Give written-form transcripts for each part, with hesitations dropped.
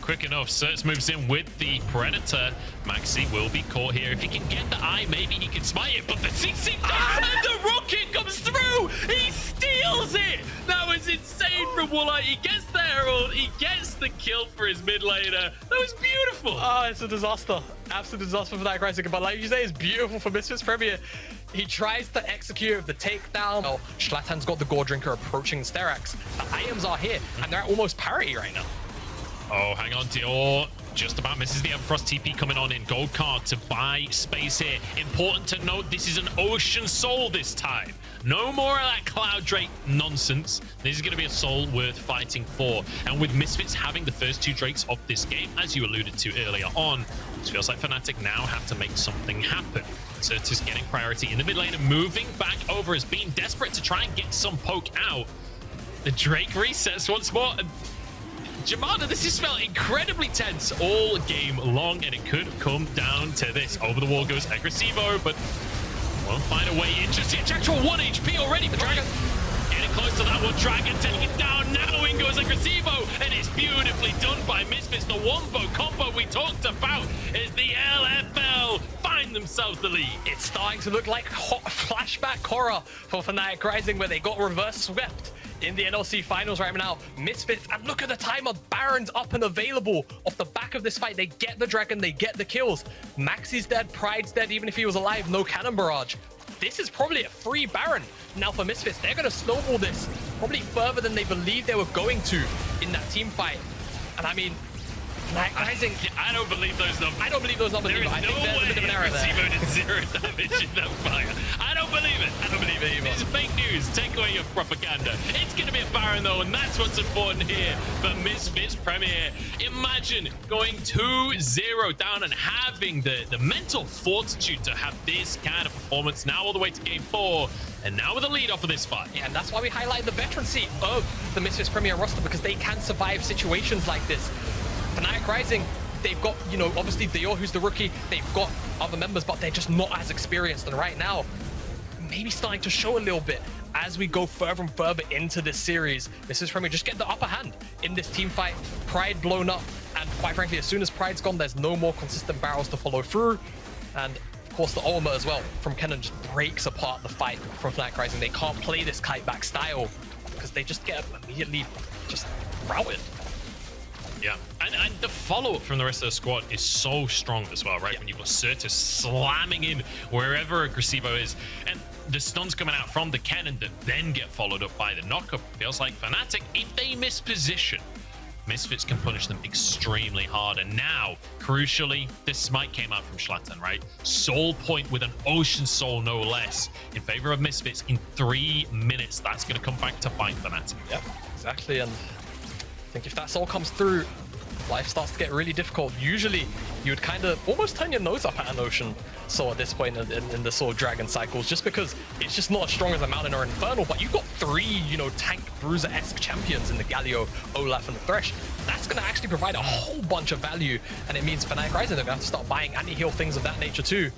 quick enough. Certs moves in with the Predator. Maxi will be caught here. If he can get the eye, maybe he can smite it, but the CC and the rocket comes through! He steals it! That was insane from Woolite. He gets the Herald, he gets the kill for his mid laner. That was beautiful. Oh, it's a disaster. Absolute disaster for that Rising. But like you say, it's beautiful for Misfits Premier. He tries to execute the takedown. Oh, Schlatan's got the Gore Drinker approaching Sterax. The items are here, and they're at almost parity right now. Oh, hang on, Dior. Just about misses the Frost TP coming on in. Gold card to buy space here. Important to note, this is an Ocean Soul this time. No more of that Cloud Drake nonsense. This is going to be a soul worth fighting for. And with Misfits having the first 2 Drakes of this game, as you alluded to earlier on, it feels like Fnatic now have to make something happen. Certus getting priority in the mid lane and moving back over as being desperate to try and get some poke out. The Drake resets once more. And Jamada, this has felt incredibly tense all game long, and it could come down to this. Over the wall goes Aggressivo, but won't find a way in. Just the actual 1 HP already for Dragon. Getting close to that one. Dragon taking it down. Now in goes Aggressivo, and it's beautifully done by Misfits. The wombo combo we talked about is the LFL find themselves the lead. It's starting to look like hot flashback horror for Fnatic Rising, where they got reverse swept in the NLC finals right now. Misfits, and look at the timer. Baron's up and available. Off the back of this fight, they get the Dragon, they get the kills. Maxi's dead, Pride's dead, even if he was alive, no Cannon Barrage. This is probably a free Baron. Now for Misfits, they're going to snowball this probably further than they believed they were going to in that team fight. And I mean, Rising, I don't believe those numbers. I don't believe those numbers. There is I think no there's a bit of an error there. Aggressivo did 0 damage in that fire. I don't believe it. I don't believe it either. This is fake news. Take away your propaganda. It's going to be a Baron though, and that's what's important here for Misfits Premier. Imagine going 2-0 down and having the mental fortitude to have this kind of performance now all the way to game 4. And now with a lead off of this fight. Yeah, and that's why we highlight the veterancy of the Misfits Premier roster, because they can survive situations like this. Fnatic Rising, they've got, you know, obviously Dior, who's the rookie. They've got other members, but they're just not as experienced. And right now, maybe starting to show a little bit as we go further and further into this series. Misfits Premier just get the upper hand in this team fight. Pride blown up. And quite frankly, as soon as Pride's gone, there's no more consistent barrels to follow through. And of course, the ultimate as well from Kennen just breaks apart the fight from Fnatic Rising. They can't play this kite back style because they just get immediately just routed. Yeah, and the follow-up from the rest of the squad is so strong as well, right? Yeah. When you've got Certus slamming in wherever Aggressivo is, and the stuns coming out from the cannon that then get followed up by the knockup. Feels like Fnatic, if they miss position, Misfits can punish them extremely hard. And now, crucially, this smite came out from Schlatan, right? Soul point with an Ocean Soul, no less, in favor of Misfits in 3 minutes. That's going to come back to bite Fnatic. Yep, exactly. And I think if that soul comes through, life starts to get really difficult. Usually, you would kind of almost turn your nose up at an Ocean Soul at this point in the sort of Dragon cycles, just because it's just not as strong as a Mountain or Infernal. But you've got 3, you know, tank bruiser-esque champions in the Galio, Olaf, and the Thresh. That's going to actually provide a whole bunch of value, and it means Fnatic Rising, they're going to have to start buying anti-heal things of that nature too.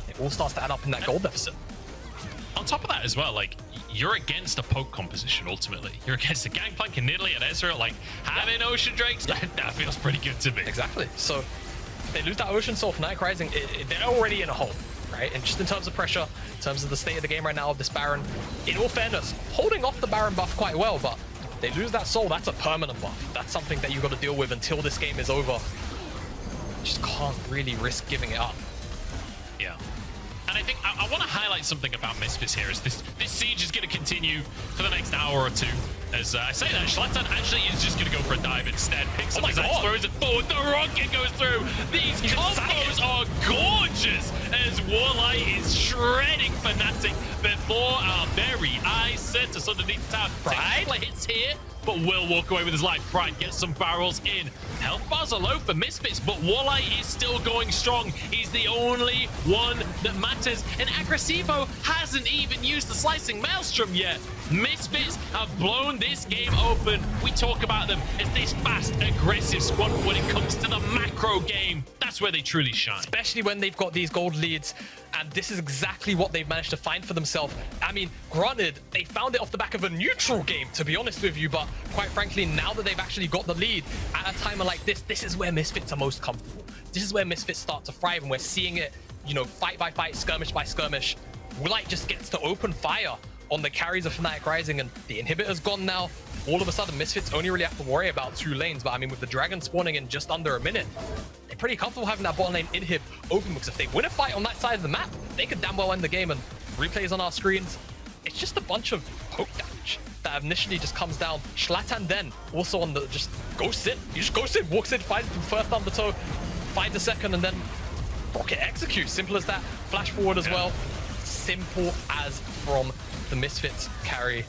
It all starts to add up in that gold deficit. On top of that as well, like, you're against a poke composition ultimately. You're against a Gangplank and Nidalee and Ezreal. Like, having Ocean Drakes, that feels pretty good to me. Exactly. So they lose that Ocean Soul, Fnatic Rising, they're already in a hole, right? And just in terms of pressure, in terms of the state of the game right now of this Baron, in all fairness, holding off the Baron buff quite well, but they lose that soul, that's a permanent buff. That's something that you've got to deal with until this game is over. You just can't really risk giving it up. Yeah. And I think I want to highlight something about Misfits here. Is this siege is going to continue for the next hour or two. As I say that, Schlatan actually is just going to go for a dive instead. Picks up his axe, throws it forward. The rocket goes through. These combos are gorgeous as Warlight is shredding Fnatic before our very eyes. Certus underneath the tower. Pride hits here, but will walk away with his life. Pride gets some barrels in. Health bars are low for Misfits, but Warlight is still going strong. He's the only one that matters. And Aggressivo hasn't even used the Slicing Maelstrom yet. Misfits have blown this game open. We talk about them as this fast, aggressive squad, but when it comes to the macro game, that's where they truly shine. Especially when they've got these gold leads, and this is exactly what they've managed to find for themselves. I mean, granted, they found it off the back of a neutral game, to be honest with you, but quite frankly, now that they've actually got the lead, at a time like this is where Misfits are most comfortable. This is where Misfits start to thrive, and we're seeing it, you know, fight by fight, skirmish by skirmish. Light just gets to open fire on the carries of Fnatic Rising, and the inhibitor's gone now. All of a sudden, Misfits only really have to worry about 2 lanes, but I mean, with the Dragon spawning in just under a minute, they're pretty comfortable having that bottom lane inhib open, because if they win a fight on that side of the map, they could damn well end the game. And replays on our screens, it's just a bunch of poke damage that initially just comes down. Schlatan then also on the just ghosts in. He just ghosts in, walks in, finds the first undertow, finds the second, and then Rocket executes. Simple as that. Flash forward as well. Simple as from the Misfits carry.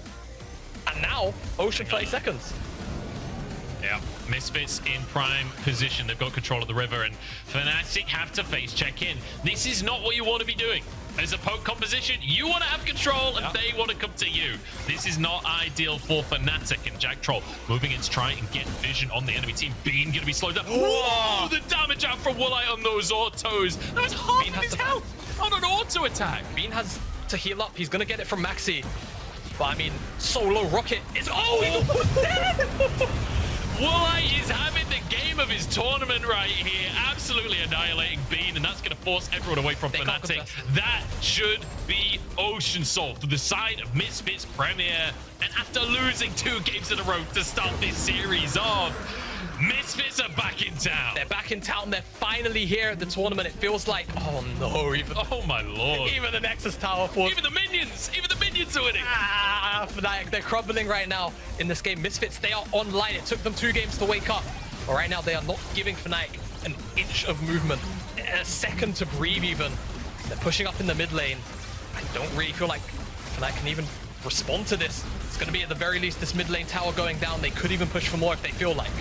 And now, Ocean 30 seconds. Yeah, Misfits in prime position. They've got control of the river, and Fnatic have to face check in. This is not what you want to be doing. As a poke composition, you want to have control, and they want to come to you. This is not ideal for Fnatic, and Jack Troll moving in to try and get vision on the enemy team. Bean going to be slowed down. Whoa! The damage out from Woolite on those autos. That was half of his health on an auto attack. Bean has to heal up. He's going to get it from Maxi. But I mean, solo Rocket is... Oh, he's almost dead! Woolite is having the game of his tournament right here, absolutely annihilating Bean, and that's going to force everyone away from Fnatic. That should be Ocean Soul for the side of Misfits Premier. And after losing 2 games in a row to start this series off, Misfits are back in town. They're back in town. They're finally here at the tournament. It feels like, oh no, oh my lord. Even the Nexus Tower Force. Even the minions are winning. Fnatic, they're crumbling right now in this game. Misfits, they are online. It took them 2 games to wake up. But right now, they are not giving Fnatic an inch of movement, a second to breathe even. They're pushing up in the mid lane. I don't really feel like Fnatic can even respond to this. It's going to be at the very least this mid lane tower going down. They could even push for more if they feel like.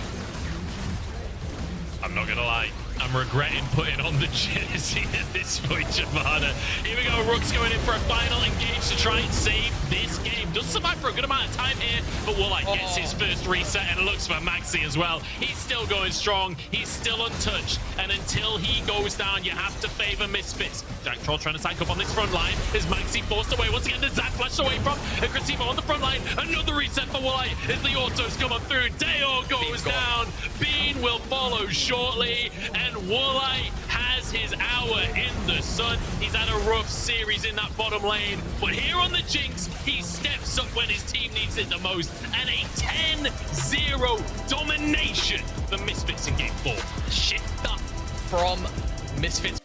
I'm not gonna lie, I'm regretting putting on the jersey at this point, Shavana. Here we go, Rook's going in for a final engage to try and save this game. Does survive for a good amount of time here, but Woolite gets his first reset and looks for Maxi as well. He's still going strong, he's still untouched, and until he goes down, you have to favor Misfits. Jack Troll trying to tank up on this front line as Maxi forced away. Once again, the Zap flashed away from Crasivo on the front line. Another reset for Woolite as the autos come up through. Deo goes down. Bean will follow shortly, and Woolite has his hour in the sun. He's had a rough series in that bottom lane, but here on the Jinx, he steps up when his team needs it the most, and a 10-0 domination for Misfits in Game 4. Shift up from Misfits.